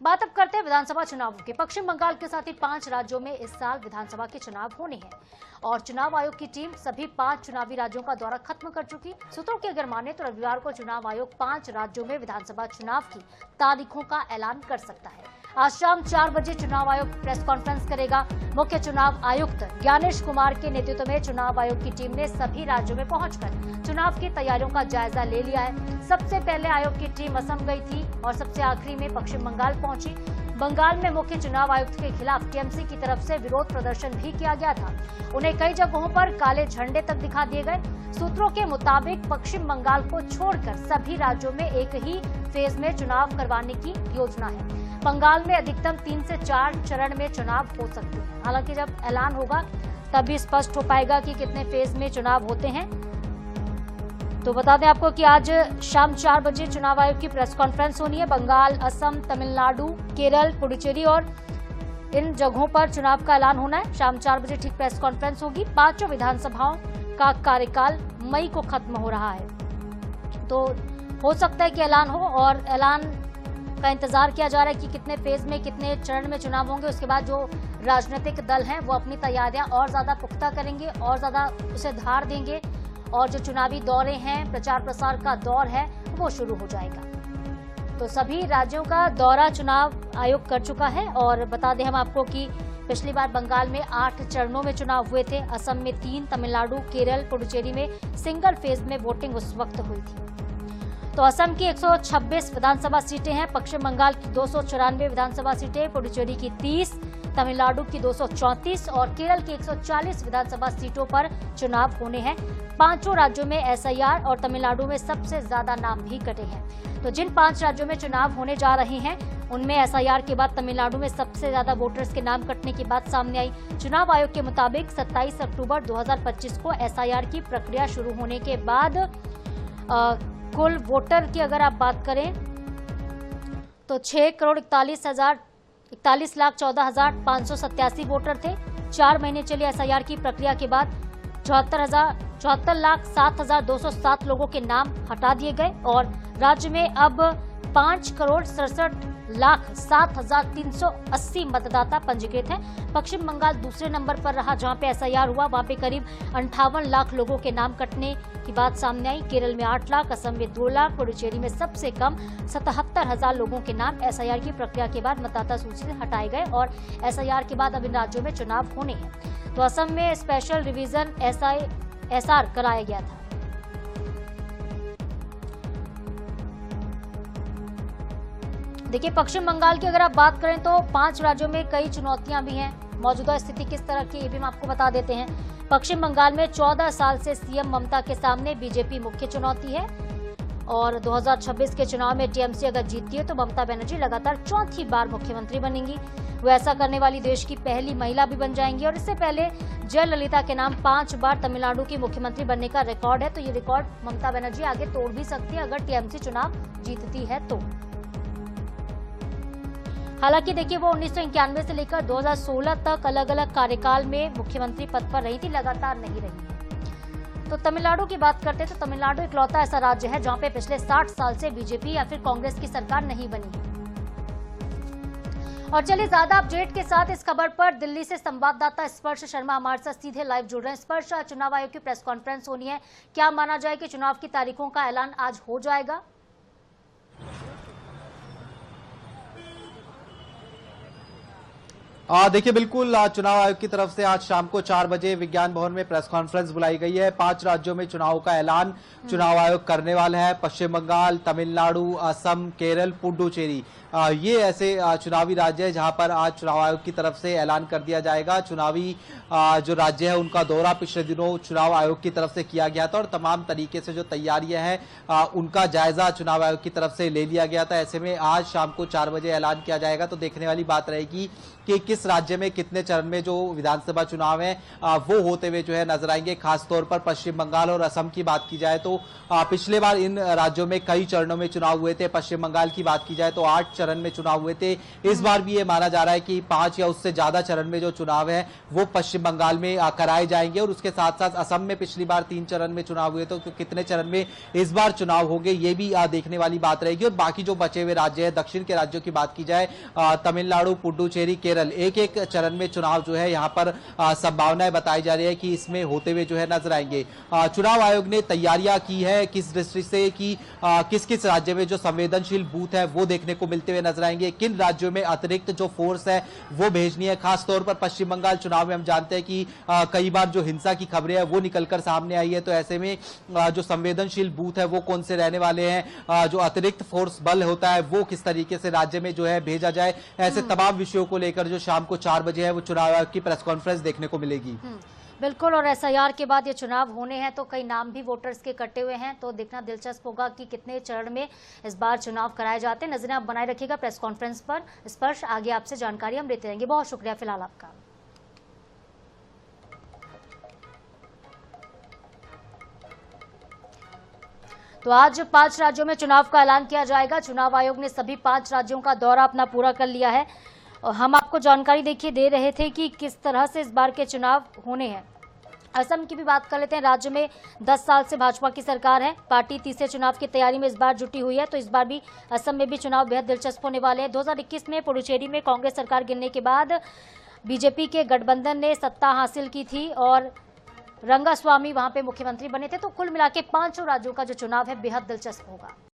बात अब करते हैं विधानसभा चुनावों की। पश्चिम बंगाल के साथ ही 5 राज्यों में इस साल विधानसभा के चुनाव होने हैं और चुनाव आयोग की टीम सभी 5 चुनावी राज्यों का दौरा खत्म कर चुकी। सूत्रों की अगर माने तो रविवार को चुनाव आयोग 5 राज्यों में विधानसभा चुनाव की तारीखों का ऐलान कर सकता है। आज शाम 4 बजे चुनाव आयोग प्रेस कॉन्फ्रेंस करेगा। मुख्य चुनाव आयुक्त ज्ञानेश कुमार के नेतृत्व में चुनाव आयोग की टीम ने सभी राज्यों में पहुंचकर चुनाव की तैयारियों का जायजा ले लिया है। सबसे पहले आयोग की टीम असम गई थी और सबसे आखिरी में पश्चिम बंगाल पहुंची। बंगाल में मुख्य चुनाव आयुक्त के खिलाफ टीएमसी की तरफ से विरोध प्रदर्शन भी किया गया था। उन्हें कई जगहों पर काले झंडे तक दिखा दिए गए। सूत्रों के मुताबिक पश्चिम बंगाल को छोड़कर सभी राज्यों में एक ही फेज में चुनाव करवाने की योजना है। बंगाल में अधिकतम 3 से 4 चरण में चुनाव हो सकते हैं। हालांकि जब ऐलान होगा तभी स्पष्ट हो पाएगा कि कितने फेज में चुनाव होते हैं। तो बता दें आपको कि आज शाम 4 बजे चुनाव आयोग की प्रेस कॉन्फ्रेंस होनी है। बंगाल, असम, तमिलनाडु, केरल, पुडुचेरी और इन जगहों पर चुनाव का ऐलान होना है। शाम 4 बजे ठीक प्रेस कॉन्फ्रेंस होगी। 5 विधानसभाओं का कार्यकाल मई को खत्म हो रहा है, तो हो सकता है कि ऐलान हो और ऐलान का इंतजार किया जा रहा है कि कितने फेज में कितने चरण में चुनाव होंगे। उसके बाद जो राजनीतिक दल हैं वो अपनी तैयारियां और ज्यादा पुख्ता करेंगे और ज्यादा उसे धार देंगे और जो चुनावी दौरे हैं, प्रचार प्रसार का दौर है, वो शुरू हो जाएगा। तो सभी राज्यों का दौरा चुनाव आयोग कर चुका है और बता दें हम आपको कि पिछली बार बंगाल में 8 चरणों में चुनाव हुए थे, असम में 3, तमिलनाडु, केरल, पुडुचेरी में सिंगल फेज में वोटिंग उस वक्त हुई थी। तो असम की 126 विधानसभा सीटें हैं, पश्चिम बंगाल की 294 विधानसभा सीटें, पुडुचेरी की 30, तमिलनाडु की 234 और केरल की 140 विधानसभा सीटों पर चुनाव होने हैं। 5 राज्यों में एसआईआर और तमिलनाडु में सबसे ज्यादा नाम भी कटे हैं। तो जिन 5 राज्यों में चुनाव होने जा रहे हैं उनमें एसआईआर के बाद तमिलनाडु में सबसे ज्यादा वोटर्स के नाम कटने की बात सामने आई। चुनाव आयोग के मुताबिक 27 अक्टूबर 2025 को एसआईआर की प्रक्रिया शुरू होने के बाद कुल वोटर की अगर आप बात करें तो 6,41,14,587 वोटर थे। 4 महीने चली एसआईआर की प्रक्रिया के बाद 74,07,207 लोगों के नाम हटा दिए गए और राज्य में अब 5,67,07,380 मतदाता पंजीकृत हैं। पश्चिम बंगाल दूसरे नंबर पर रहा जहां पे एसआईआर हुआ, वहां पे करीब 58 लाख लोगों के नाम कटने की बात सामने आई। केरल में 8 लाख, असम में 2 लाख, पुडुचेरी में सबसे कम 77,000 लोगों के नाम एसआईआर की प्रक्रिया के बाद मतदाता सूची से हटाए गए और एसआईआर के बाद अब इन राज्यों में चुनाव होने हैं। तो असम में स्पेशल रिवीजन एसआर कराया गया था। देखिए, पश्चिम बंगाल की अगर आप बात करें तो 5 राज्यों में कई चुनौतियां भी हैं। मौजूदा स्थिति किस तरह की ये भी हम आपको बता देते हैं। पश्चिम बंगाल में 14 साल से सीएम ममता के सामने बीजेपी मुख्य चुनौती है और 2026 के चुनाव में टीएमसी अगर जीतती है तो ममता बनर्जी लगातार 4थी बार मुख्यमंत्री बनेंगी। वो ऐसा करने वाली देश की पहली महिला भी बन जाएंगी और इससे पहले जयललिता के नाम 5 बार तमिलनाडु की मुख्यमंत्री बनने का रिकॉर्ड है। तो ये रिकॉर्ड ममता बनर्जी आगे तोड़ भी सकती है अगर टीएमसी चुनाव जीतती है तो। हालांकि देखिए, वो 1991 से लेकर 2016 तक अलग अलग कार्यकाल में मुख्यमंत्री पद पर रही थी, लगातार नहीं रही है। तो तमिलनाडु की बात करते हैं तो तमिलनाडु इकलौता ऐसा राज्य है जहां पे पिछले 60 साल से बीजेपी या फिर कांग्रेस की सरकार नहीं बनी है। और चलिए ज्यादा अपडेट के साथ इस खबर पर दिल्ली से संवाददाता स्पर्श शर्मा हमारे साथ सीधे लाइव जुड़ रहे हैं। स्पर्श, चुनाव आयोग की प्रेस कॉन्फ्रेंस होनी है, क्या माना जाए कि चुनाव की तारीखों का ऐलान आज हो जाएगा? देखिए, बिल्कुल चुनाव आयोग की तरफ से आज शाम को 4 बजे विज्ञान भवन में प्रेस कॉन्फ्रेंस बुलाई गई है। 5 राज्यों में चुनाव का ऐलान चुनाव आयोग करने वाला है। पश्चिम बंगाल, तमिलनाडु, असम, केरल, पुडुचेरी, ये ऐसे चुनावी राज्य है जहां पर आज चुनाव आयोग की तरफ से ऐलान कर दिया जाएगा। चुनावी जो राज्य है उनका दौरा पिछले दिनों चुनाव आयोग की तरफ से किया गया था और तमाम तरीके से जो तैयारियां हैं उनका जायजा चुनाव आयोग की तरफ से ले लिया गया था। ऐसे में आज शाम को 4 बजे ऐलान किया जाएगा तो देखने वाली बात रहेगी कि किस राज्य में कितने चरण में जो विधानसभा चुनाव है वो होते हुए जो है नजर आएंगे। खासतौर पर पश्चिम बंगाल और असम की बात की जाए तो पिछले बार इन राज्यों में कई चरणों में चुनाव हुए थे। पश्चिम बंगाल की बात की जाए तो 8 चरण में चुनाव हुए थे। इस बार भी ये माना जा रहा है कि 5 या उससे ज्यादा चरण में जो चुनाव है वो पश्चिम बंगाल में कराए जाएंगे। और उसके साथ साथ असम में पिछली बार 3 चरण में चुनाव हुए तो कितने चरण में इस बार चुनाव होंगे ये भी देखने वाली बात रहेगी। और बाकी जो बचे हुए राज्य है, दक्षिण के राज्यों की बात की जाए, तमिलनाडु, पुडुचेरी, केरल, एक एक चरण में चुनाव जो है यहाँ पर संभावनाएं बताई जा रही है कि इसमें होते हुए जो है नजर आएंगे। चुनाव आयोग ने तैयारियां की है किस दृष्टि से कि किस किस राज्य में जो संवेदनशील बूथ है वो देखने को मिलते हुए नजर आएंगे, किन राज्यों में अतिरिक्त जो फोर्स है वो भेजनी है। खासतौर पर पश्चिम बंगाल चुनाव में हम जानते हैं कि कई बार जो हिंसा की खबरें हैं वो निकलकर सामने आई है। तो ऐसे में जो संवेदनशील बूथ है वो कौन से रहने वाले हैं, जो अतिरिक्त फोर्स बल होता है वो किस तरीके से राज्य में जो है भेजा जाए, ऐसे तमाम विषयों को लेकर जो शाम को 4 बजे है वो चुनाव आयोग की प्रेस कॉन्फ्रेंस देखने को मिलेगी। बिल्कुल, और एसआईआर के बाद ये चुनाव होने हैं तो कई नाम भी वोटर्स के कटे हुए हैं, तो देखना दिलचस्प होगा कि कितने चरण में इस बार चुनाव कराए जाते हैं। नजरें आप बनाए रखिएगा प्रेस कॉन्फ्रेंस पर। स्पर्श, आगे आपसे जानकारी हम लेते रहेंगे। बहुत शुक्रिया फिलहाल आपका। तो आज 5 राज्यों में चुनाव का ऐलान किया जाएगा। चुनाव आयोग ने सभी 5 राज्यों का दौरा अपना पूरा कर लिया है और हम आपको जानकारी देखिए दे रहे थे कि किस तरह से इस बार के चुनाव होने हैं। असम की भी बात कर लेते हैं। राज्य में 10 साल से भाजपा की सरकार है। पार्टी तीसरे चुनाव की तैयारी में इस बार जुटी हुई है, तो इस बार भी असम में भी चुनाव बेहद दिलचस्प होने वाले हैं। 2021 में पुडुचेरी में कांग्रेस सरकार गिरने के बाद बीजेपी के गठबंधन ने सत्ता हासिल की थी और रंगास्वामी वहां पे मुख्यमंत्री बने थे। तो कुल मिला के 5 राज्यों का जो चुनाव है बेहद दिलचस्प होगा।